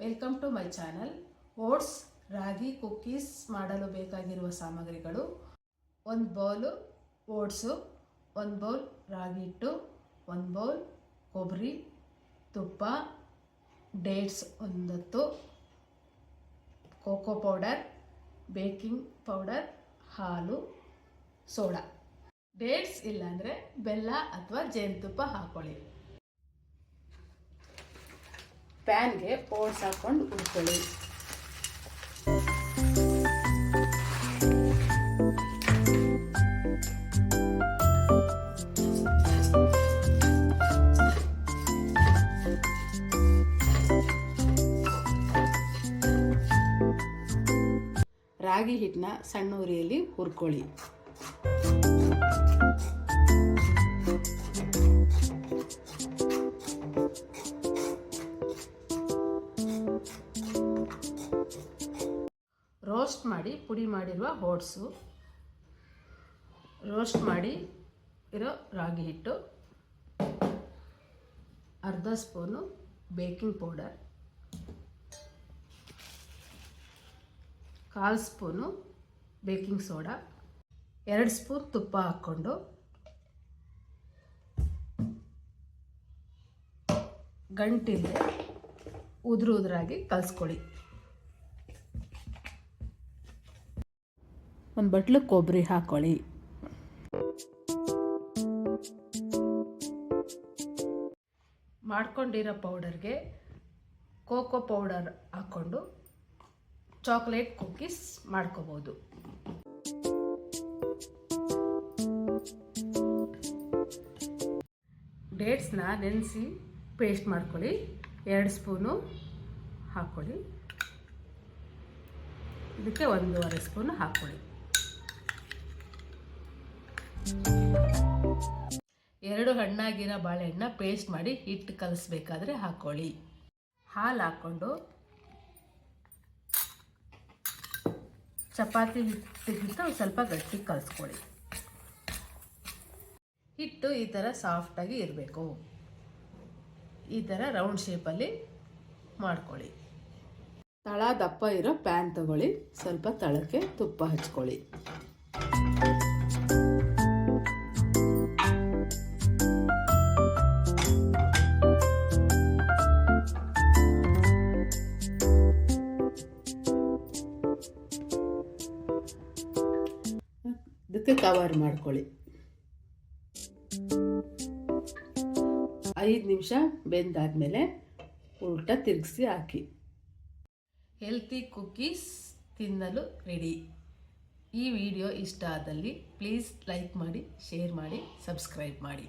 Welcome to my channel. Oats ragi cookies ಮಾಡಲು ಬೇಕಾಗಿರುವ ಸಾಮಗ್ರಿಗಳು: 1 ಬೌಲು ಓಟ್ಸು, 1 ಬೌಲ್ ರಾಗಿ ಹಿಟ್ಟು, 1 ಬೌಲ್ ಕೊಬ್ಬರಿ, ತುಪ್ಪ, dates 10, cocoa powder, baking powder, ಹಾಲು, ಸೋಡಾ. ಡೇಟ್ಸ್ ಇಲ್ಲಾಂದರೆ ಬೆಲ್ಲ ಅಥವಾ ಜೇನುತುಪ್ಪ ಹಾಕೊಳ್ಳಿ. ಪ್ಯಾನ್ಗೆ ಓಟ್ಸ್ ಹಾಕ್ಕೊಂಡು ಹುರ್ಕೊಳ್ಳಿ. ರಾಗಿ ಹಿಟ್ಟನ್ನ ಸಣ್ಣ ಉರಿಯಲ್ಲಿ ಹುರ್ಕೊಳ್ಳಿ. ರೋಸ್ಟ್ ಮಾಡಿ ಪುಡಿ ಮಾಡಿರುವ ಓಟ್ಸು, ರೋಸ್ಟ್ ಮಾಡಿ ಇರೋ ರಾಗಿ ಹಿಟ್ಟು, ಅರ್ಧ spoon baking powder, 1/4 spoon baking soda, 2 spoon ತುಪ್ಪ ಹಾಕ್ಕೊಂಡು ಗಂಟಿಲ್ಲದೆ ಉದುರಾಗಿ ಕಲಿಸ್ಕೊಳ್ಳಿ. 1 ಬಟ್ಲು ಕೊಬ್ಬರಿ ಹಾಕ್ಕೊಳ್ಳಿ. ಮಾಡ್ಕೊಂಡಿರೋ ಪೌಡರ್ಗೆ ಕೋಕೋ ಪೌಡರ್ ಹಾಕ್ಕೊಂಡು ಚಾಕ್ಲೇಟ್ ಕುಕ್ಕೀಸ್ ಮಾಡ್ಕೋಬೋದು. ಡೇಟ್ಸ್ನ ನೆನೆಸಿ ಪೇಸ್ಟ್ ಮಾಡ್ಕೊಳ್ಳಿ. 2 ಸ್ಪೂನು ಹಾಕ್ಕೊಳ್ಳಿ. ಇದಕ್ಕೆ 1.5 ಸ್ಪೂನು ಹಾಕ್ಕೊಳ್ಳಿ. 2 ಹಣ್ಣಾಗಿರೋ ಬಾಳೆಹಣ್ಣ ಪೇಸ್ಟ್ ಮಾಡಿ ಹಿಟ್ಟು ಕಲಿಸ್ಬೇಕಾದ್ರೆ ಹಾಕ್ಕೊಳ್ಳಿ. ಹಾಲು ಹಾಕ್ಕೊಂಡು ಚಪಾತಿ ಹಿಟ್ಟಿಗಿಂತ ಸ್ವಲ್ಪ ಗಟ್ಟಿ ಕಲಿಸ್ಕೊಳ್ಳಿ. ಹಿಟ್ಟು ಈ ಥರ ಸಾಫ್ಟಾಗಿ ಇರಬೇಕು. ಈ ಥರ ರೌಂಡ್ ಶೇಪಲ್ಲಿ ಮಾಡ್ಕೊಳ್ಳಿ. ತಳ ದಪ್ಪ ಇರೋ ಪ್ಯಾನ್ ತಗೊಳ್ಳಿ. ಸ್ವಲ್ಪ ತಳಕ್ಕೆ ತುಪ್ಪ ಹಚ್ಕೊಳ್ಳಿ. ಇದಕ್ಕೆ ಕವರ್ ಮಾಡ್ಕೊಳ್ಳಿ. 5 ನಿಮಿಷ ಬೆಂದಾದ್ಮೇಲೆ ಉಲ್ಟಾ ತಿರುಗಿಸಿ ಹಾಕಿ. ಹೆಲ್ತಿ ಕುಕ್ಕೀಸ್ ತಿನ್ನಲು ರೆಡಿ. ಈ ವಿಡಿಯೋ ಇಷ್ಟ ಆದಲ್ಲಿ ಪ್ಲೀಸ್ ಲೈಕ್ ಮಾಡಿ, ಶೇರ್ ಮಾಡಿ, ಸಬ್ಸ್ಕ್ರೈಬ್ ಮಾಡಿ.